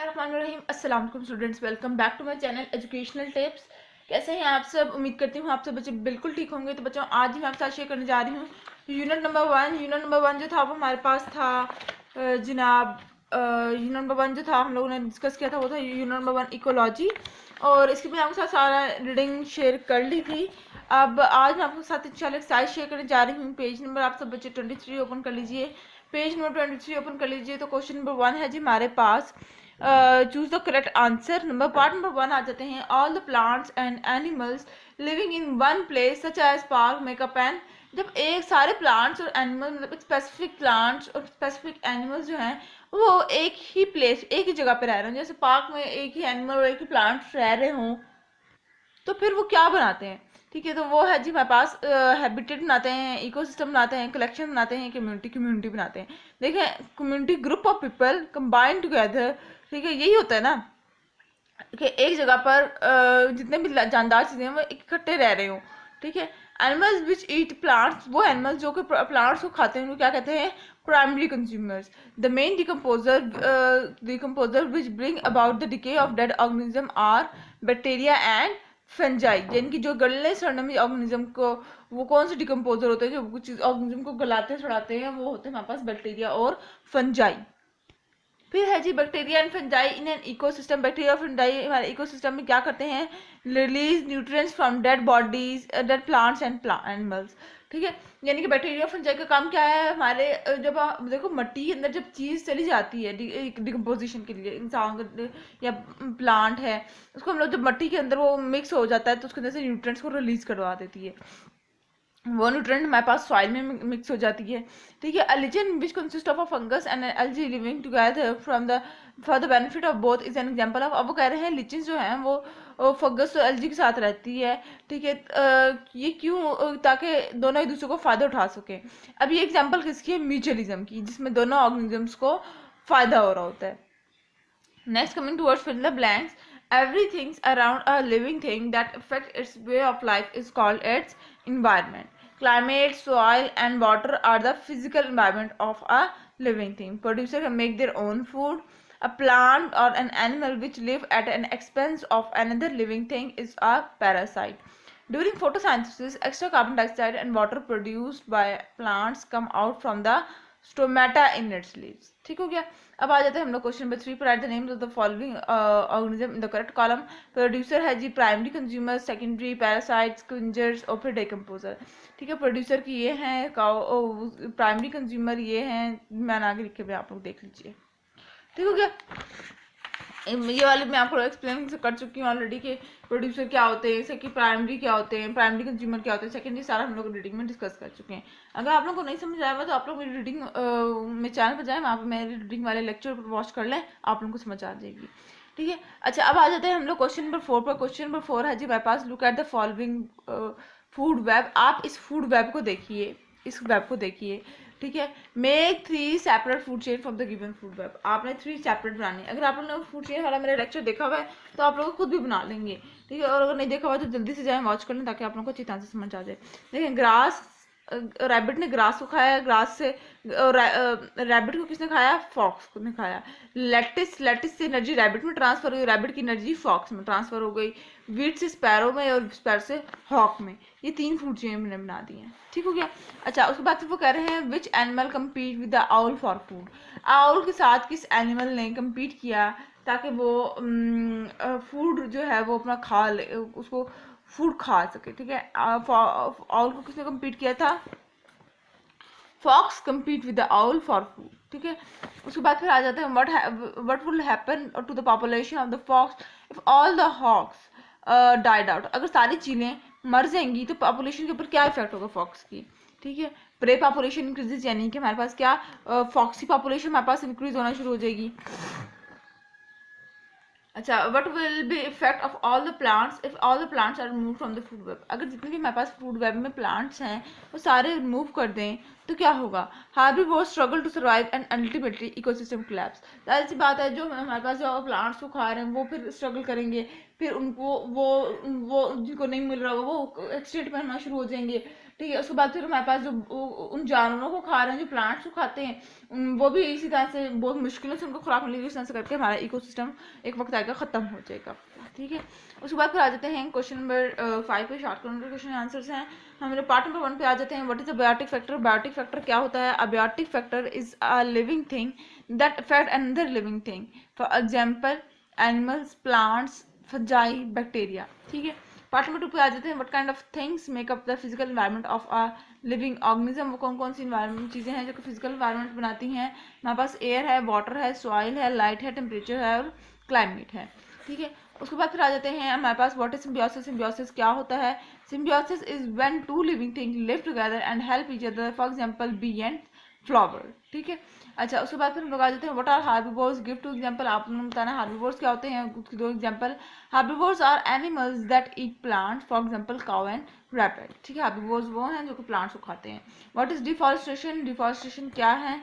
बिस्मिल्लाहिर्रहमानिर्रहीम। अस्सलाम वालेकुम students, welcome back to my channel educational tips. कैसे हैं आप सब? उम्मीद करती हूँ आप सब बच्चे बिल्कुल ठीक होंगे। तो बच्चों, आज ही मैं आपके साथ शेयर करने जा रही हूँ यूनिट नंबर 1 जो था वो हमारे पास था जनाब यूनिट नंबर 1 जो था हम लोगों ने डिस्कस किया था वो था यूनिट नंबर 1 इकोलॉजी। और इसकी मैं आपके साथ सारा रीडिंग शेयर कर ली थी। अब आज मैं आपके साथ इंशाल्लाह एक्सरसाइज शेयर करने जा रही हूँ। पेज नंबर आप सब बच्चे 23 ओपन कर लीजिए। पेज नंबर 23 ओपन कर लीजिए। तो क्वेश्चन नंबर 1 है जी हमारे पास, choose the correct answer. Part number 1 आ जाते हैं। All the plants and animals living in one place such as park make up an. जब एक सारे प्लांट्स और एनिमल मतलब स्पेसिफिक प्लांट्स और स्पेसिफिक एनिमल्स जो हैं वो एक ही प्लेस एक ही जगह पे रह रहे हैं, जैसे पार्क में एक ही एनिमल और एक ही प्लांट्स रह रहे हों, तो फिर वो क्या बनाते हैं? ठीक है, तो वो है जी हमारे पास हैबिटेट बनाते हैं, इकोसिस्टम बनाते हैं, कलेक्शन बनाते हैं, कम्युनिटी बनाते हैं। देखें, community group of people combine together. ठीक है, यही होता है ना कि एक जगह पर जितने भी जानदार चीज़ें हैं वो इकट्ठे रह रहे हों। ठीक है, एनिमल्स विच ईट प्लांट्स, वो एनिमल्स जो कि प्लांट्स को खाते हैं उनको क्या कहते हैं? Primary consumers. The main decomposer which bring about the decay of dead organism are bacteria and fungi. यानी कि जो गलने सड़ने में ऑर्गेनिज्म को, वो कौन से डिकम्पोजर होते हैं जो कुछ ऑर्गेनिज्म को गलाते सड़ाते हैं? वो होते हैं हमारे पास बैक्टीरिया और फंजाई। फिर है जी bacteria and fungi in an ecosystem. Bacteria और फंजाई हमारे इकोसिस्टम में क्या करते हैं? Release nutrients from dead bodies, dead plants and animals. ठीक है, यानी कि बैक्टीरिया और फंजाई का काम क्या है हमारे? जब देखो मिट्टी के अंदर जब चीज़ चली जाती है डिकम्पोजिशन के लिए, इंसान या प्लांट है, उसको हम लोग जब मिट्टी के अंदर वो मिक्स हो जाता है तो उसके अंदर से न्यूट्रिएंट्स को रिलीज करवा देती है। वो न्यूट्रिएंट हमारे पास सॉइल में मिक्स हो जाती है। ठीक है, lichen which consist of a fungus and algae living together from the for the benefit of both is an example of. अब वो कह रहे हैं लिचन जो है वो फंगस और एल्गी के साथ रहती है। ठीक है, ये क्यों? ताकि दोनों एक दूसरे को फायदा उठा सके। अब ये एग्जाम्पल किसकी है? म्यूचुअलिज्म की, जिसमें दोनों ऑर्गेनिजम्स को फायदा हो रहा होता है। Next, coming towards fill the blanks. Everything around a living thing that affects its way of life is called its environment. Climate, soil, and water are the physical environment of a living thing. Producer can make their own food. A plant or an animal which live at an expense of another living thing is a parasite. During photosynthesis, extra carbon dioxide and water produced by plants come out from the stomata in its leaves. ठीक हो गया। अब आ जाते हैं हम लोग question number 3 पर। Right the names of the following organism in the correct column. Producer है जी प्राइमरी कंज्यूमर, सेकेंडरी पैरासाइट्स, क्विंजर्स और फिर डिकम्पोजर। ठीक है, प्रोड्यूसर की ये हैं, प्राइमरी कंज्यूमर ये हैं, मैंने आगे लिखे हुए आप लोग देख लीजिए। ठीक हो गया। ये वाले मैं आपको एक्सप्लेन कर चुकी हूँ ऑलरेडी कि प्रोड्यूसर क्या होते हैं, सेकंड प्राइमरी क्या होते हैं, प्राइमरी कंज्यूमर क्या होते हैं, सेकेंडरी सारा हम लोग रीडिंग में डिस्कस कर चुके हैं। अगर आप लोगों को नहीं समझ आया तो आप लोग मेरी रीडिंग में चैनल पर जाएं, वहाँ पर मेरे रीडिंग वाले लेक्चर वॉच कर लें, आप लोगों को समझ आ जाएगी। ठीक है, अच्छा अब आ जाते हैं हम लोग क्वेश्चन नंबर 4 पर। क्वेश्चन नंबर 4 है जी मेरे पास, look at the following food web. आप इस फूड वेब को देखिए, इस वेब को देखिए। ठीक है, make 3 separate food chain from the given food web. आपने 3 सेपरेट बनाने। अगर आप लोगों ने फूड चेन वाला मेरा लेक्चर देखा हुआ है तो आप लोग खुद भी बना लेंगे। ठीक है, और अगर नहीं देखा हुआ तो जल्दी से जाएं वॉच कर लें ताकि आप लोगों को अच्छी तरह से समझ आ जाए। देखें, ग्रास, रैबिट ने ग्रास को खाया, ग्रास से रैबिट को किसने खाया? फॉक्स को ने खाया। लेटिस से एनर्जी रैबिट में ट्रांसफर हुई, रैबिट की एनर्जी फॉक्स में ट्रांसफर हो गई। वीट से स्पैरो में और स्पैरो से हॉक में। ये 3 फूड चेन मैंने बना दी हैं। ठीक हो गया। अच्छा, उसके बाद फिर वो कह रहे हैं which animal compete with the owl for food. Owl के साथ किस एनिमल ने कम्पीट किया ताकि वो फूड जो है वो अपना खा ले, उसको फूड खा सके। ठीक है, आउल को किसने कम्पीट किया था? Fox compete with the owl for food. ठीक है, उसके बाद फिर आ जाते हैं what will happen to the population of the fox if all the hawks died out. अगर सारी चीलें मर जाएंगी तो पॉपुलेशन के ऊपर क्या इफेक्ट होगा फॉक्स की? ठीक है, प्रे पॉपुलेशन इंक्रीजेज, यानी कि हमारे पास क्या फॉक्स की पॉपुलेशन हमारे पास इंक्रीज होना शुरू हो जाएगी। अच्छा, what will be effect of all the plants if all the plants are remove from the food web. अगर जितने भी हमारे पास फूड वेब में प्लांट्स हैं वो सारे रिमूव कर दें तो क्या होगा? Herbivores struggle to survive and ultimately ecosystem collapse. जाहिर सी बात है, जो हमारे पास जो प्लांट्स को खा रहे हैं वो फिर स्ट्रगल करेंगे, फिर उनको वो जिनको नहीं मिल रहा होगा वो एक्सटेंट में होना शुरू हो जाएंगे। ठीक है। उसके बाद फिर हमारे पास जो उन जानवरों को खा रहे हैं, जो प्लांट्स को खाते हैं, वो भी इसी तरह से बहुत मुश्किलों से उनको खुराक मिलेगी, इस तरह से करके हमारा इकोसिस्टम एक वक्त आएगा ख़त्म हो जाएगा। ठीक है। उसके बाद फिर आ जाते हैं क्वेश्चन नंबर 5 पे, शॉर्ट क्वेश्चन आंसर्स हैं। हम लोग पार्ट नंबर 1 पे आ जाते हैं। What is abiotic factor? Biotic factor क्या होता है? Abiotic factor is a living thing that affect another living thing, for example animals, plants, fungi, bacteria. ठीक है। पार्ट नंबर 2 पे आ जाते हैं। What kind of things make up the physical environment of a living organism? वो कौन कौन सी environment चीज़ें हैं जो कि फिजिकल एनवायरनमेंट बनाती हैं? हमारे पास एयर है, वाटर है, सॉइल है, लाइट है, टेम्परेचर है और क्लाइमेट है। ठीक है। उसके बाद फिर आ जाते हैं हमारे पास व्हाट इज सिम्बियोसिस? सिम्बियोसिस क्या होता है? Symbiosis is when two living thing live together and help each other, for example bee and flower. ठीक है। अच्छा, उसके बाद फिर हम लोग आ जाते हैं what are herbivores? Give two example. आप लोगों ने बताना हार्बिवोर्स क्या होते हैं, उसके दो example. Herbivores are animals that eat plants, for example cow and rabbit. ठीक है। हार्बिवोर्स वो हैं जो कि प्लांट्स को खाते हैं। What is deforestation? डिफॉरेस्टेशन क्या है?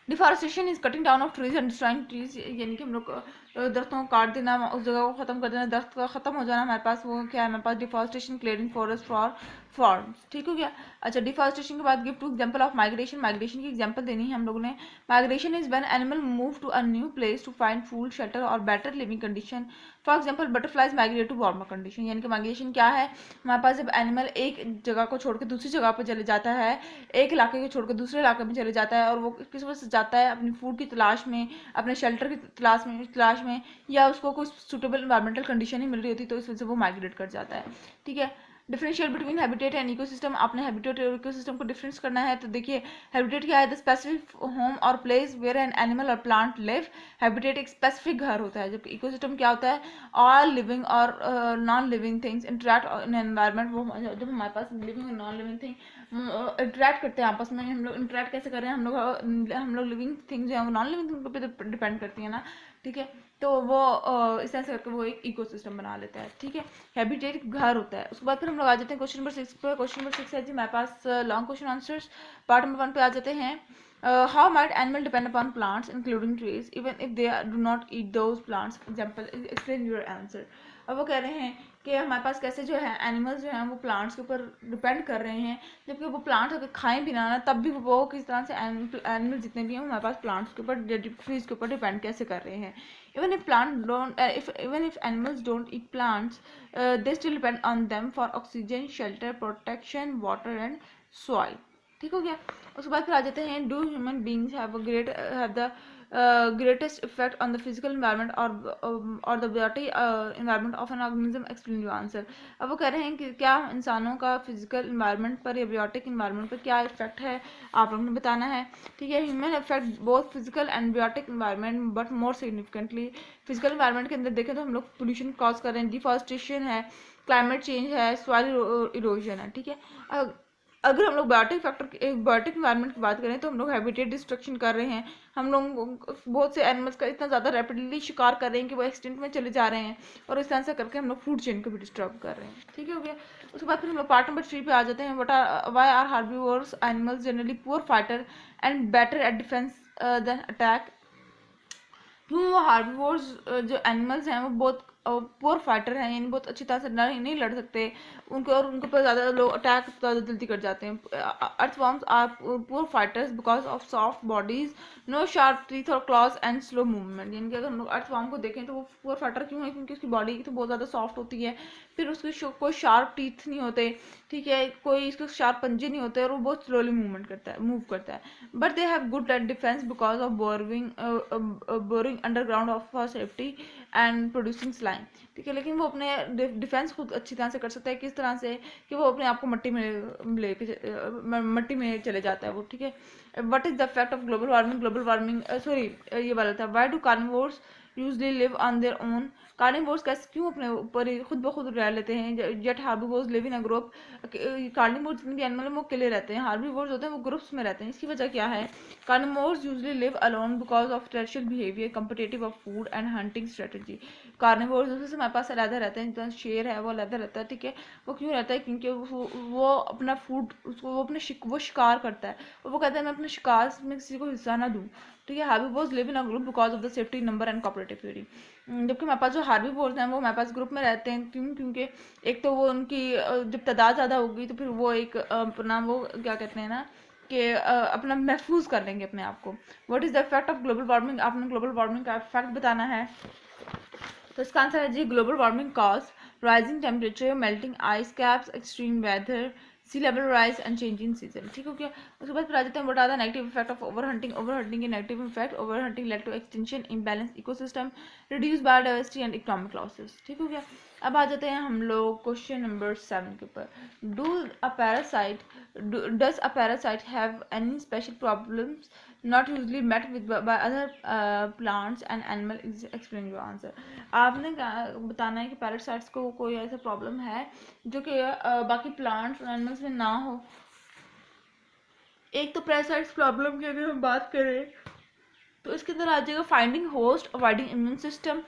Deforestation is cutting down of trees and destroying trees, यानी कि हम लोग दरख्तों को काट देना, उस जगह को खत्म कर देना, दरख्त का खत्म हो जाना। हमारे पास वो क्या है? हमारे पास deforestation, clearing forest for farms. ठीक हो गया। अच्छा, डिफॉरेस्टेशन के बाद give two example of migration. Migration की एग्जांपल देनी है हम लोगों ने। Migration is when animal move to a new place to find food, shelter और better living condition, for example butterflies migrate to warmer condition. यानी कि माइग्रेशन क्या है? हमारे पास जब एनिमल एक जगह को छोड़ के दूसरी जगह पर चले जाता है, एक इलाके को छोड़ के दूसरे इलाके में चले जाता है, और वो किस वजह से जाता है? अपनी फूड की तलाश में, अपने शेल्टर की तलाश में, या उसको कोई सुटेबल इन्वायरमेंटल कंडीशन ही मिल रही होती, तो इस वजह से वो माइग्रेट कर जाता है। ठीक है। Differentiate between habitat and ecosystem. आपने हैबिटेट और इकोसिस्टम को डिफरेंस करना है, तो देखिए हैबिटेट क्या है? द स्पेसिफिक होम और प्लेस वेयर एन एनिमल और प्लांट लिव। हैबिटेट एक स्पेसिफिक घर होता है, जबकि इकोसिस्टम क्या होता है? ऑल लिविंग और non living things interact in environment. वो जब हमारे पास लिविंग और नॉन लिविंग थिंग इंटरेक्ट करते हैं आपस में, हम लोग इंटरेक्ट कैसे कर रहे हैं? हम लोग लिविंग थिंग्स जो है वो नॉन लिविंग थिंग पे डिपेंड करती है ना। ठीक है। तो वो इस तरह से करके वो एक इकोसिस्टम बना लेता है। ठीक है। हैबिटेट एक घर होता है। उसके बाद फिर हम लोग आ जाते हैं क्वेश्चन नंबर 6 पे। क्वेश्चन नंबर 6 है जी हमारे पास long question answers. Part number 1 पे आ जाते हैं। How might animal depend upon plants including trees even if they do not eat those plants? Example, explain your answer. अब वो कह रहे हैं कि हमारे पास कैसे जो है एनिमल्स जो हैं वो प्लांट्स के ऊपर डिपेंड कर रहे हैं, जबकि वो प्लांट्स अगर खाएं भी ना तब भी वो किस तरह से एनिमल जितने भी हैं हमारे पास प्लांट्स के ऊपर, ट्रीज के ऊपर डिपेंड कैसे कर रहे हैं। Even if animals don't eat plants, they still depend on them for oxygen, shelter, protection, water and soil. ठीक हो गया। उसके बाद फिर आ जाते हैं do human beings have the greatest effect on the physical environment or the biotic environment of an organism? Explain your answer। अब वो कह रहे हैं कि क्या इंसानों का फिजिकल इन्वायरमेंट पर या बायोटिक इन्वायरमेंट पर क्या इफेक्ट है, आप लोगों ने बताना है। ठीक है। Human effect both physical and biotic environment but more significantly. Physical environment के अंदर देखें तो हम लोग पोल्यूशन कॉज कर रहे हैं, डिफॉरेस्टेशन है, क्लाइमेट चेंज है, सॉइल इरोजन है। ठीक है। अगर हम लोग बायोटिक इन्वायरमेंट की बात करें तो हम लोग हैबिटेट डिस्ट्रक्शन कर रहे हैं, हम लोग बहुत से एनिमल्स का इतना ज़्यादा रैपिडली शिकार कर रहे हैं कि वो एक्सटेंट में चले जा रहे हैं, और इस तरह से करके हम लोग फूड चेन को भी डिस्टर्ब कर रहे हैं। ठीक है, हो गया। उसके बाद फिर हम लोग पार्ट नंबर 3 पे आ जाते हैं। Why are herbivores animals generally poor fighter and better at defence than attack? क्यों वो हार्बिवोर्स जो एनिमल्स हैं वो बहुत पुअर फाइटर हैं, यानी बहुत अच्छी तरह से नहीं लड़ सकते, उनके ऊपर ज़्यादा लोग अटैक ज़्यादा जल्दी कर जाते हैं। Earthworms are poor fighters because of soft bodies, no sharp teeth और क्लॉज एंड स्लो मूवमेंट। यानी कि अगर हम लोग अर्थवर्म को देखें तो वो पुअर फाइटर क्यों है? क्योंकि उसकी बॉडी तो बहुत ज़्यादा सॉफ्ट होती है, फिर उसके कोई शार्प टीथ नहीं होते, ठीक है, कोई इसके शार्प पंजे नहीं होते, और वो बहुत स्लोली मूव करता है। But they have good at defence because of boring underground of for safety and producing slime. ठीक है, लेकिन वो अपने डिफेंस खुद अच्छी तरह से कर सकता है। किस तरह से? कि वो अपने आप को मट्टी में चले जाता है वो। ठीक है। What is the effect of global warming sorry ये वाला था। Why do carnivores usually live on their own? Carnivores कैसे क्यों अपने ऊपर ही खुद ब खुद रह लेते हैं? जेट herbivores live in a group. Carnivores जितने भी एनिमल है वो अकेले रहते हैं, हार्बिवोर्स होते हैं वो ग्रुप्स में रहते हैं। इसकी वजह क्या है? Carnivores usually live alone because of terrestrial behaviour, competitive of food and hunting strategy. Carnivores जैसे हमारे पास अलहदा रहते हैं, जितना शेर है वो अलहदा रहता है। ठीक है। वो क्यों रहता है? क्योंकि वो अपना फूड वो शिकार करता है, और वो कहता है मैं अपने शिकार में किसी को हिस्सा ना दूँ, ठीक है। Herbivores live in a group because of the safety number and cooperative theory. जबकि हमारे पास जो हार्बीवोर्स हैं वो हमारे पास ग्रुप में रहते हैं, क्योंकि एक तो वो उनकी जब तादाद ज़्यादा होगी तो फिर वो एक अपना वो क्या कहते हैं ना कि अपना महफूज कर लेंगे अपने आप को। What is the effect of global warming, आपने ग्लोबल वार्मिंग का इफेक्ट बताना है। तो इसका आंसर है जी global warming cause rising temperature, melting ice caps, extreme weather, sea level rise and change in season, ठीक हो गया। उसके बाद फिर आ जाते हैं what are the negative effect of over hunting. Over hunting के negative effect, over hunting led to extension, imbalance ecosystem, reduce biodiversity and economic losses, ठीक हो गया। अब आ जाते हैं हम लोग क्वेश्चन नंबर 7 के ऊपर। Does a parasite have any special problems not usually met with by other plants and animal, explain your answer। आपने बताना है कि पैरासाइट्स को कोई ऐसा प्रॉब्लम है जो कि बाकी प्लांट्स और एनिमल्स में ना हो। एक तो पैरासाइट्स प्रॉब्लम की अगर हम बात करें तो इसके अंदर आ जाएगा finding host, avoiding immune system,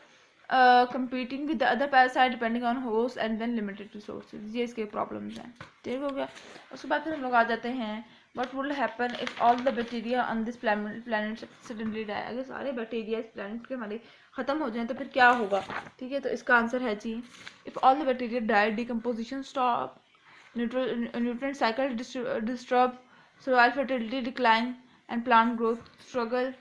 competing with the other parasite depending on host and then limited resources, ये इसके प्रॉब्लम्स हैं, ठीक हो गया। उसके बाद फिर हम लोग आ जाते हैं what will happen if all the bacteria on this planet suddenly die। अगर सारे बैक्टीरिया इस प्लानट के हमारे ख़त्म हो जाएं तो फिर क्या होगा, ठीक है। तो इसका आंसर है जी if all the bacteria die, decomposition stop, nutrient cycle disturb, soil fertility decline and plant growth struggle,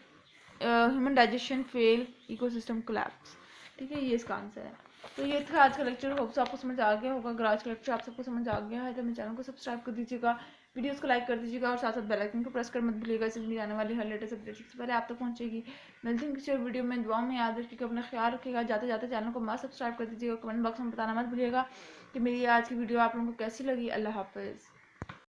human digestion fail, ecosystem collapse, ठीक है। ये इसका आंसर है। तो ये था आज का लेक्चर। होप से आपको समझ आ गया होगा। अगर आज का लेक्चर आप सबको समझ आ गया है तो मेरे चैनल को सब्सक्राइब कर दीजिएगा, वीडियोस को लाइक कर दीजिएगा और साथ साथ बेल आइकन को प्रेस कर मत भूलिएगा। इससे मेरी आने वाली हर लेटेस्ट अपडेट सबसे पहले आप तक पहुंचेगी। मिलते हैं किसी और वीडियो में। दुआ में याद रखिएगा, अपना ख्याल रखिएगा। जाते जाते चैनल को मत सब्सक्राइब कर दीजिएगा। कमेंट बॉक्स में बताना मत भूलिएगा कि मेरी आज की वीडियो आप लोगों को कैसी लगी। अल्लाह हाफिज़।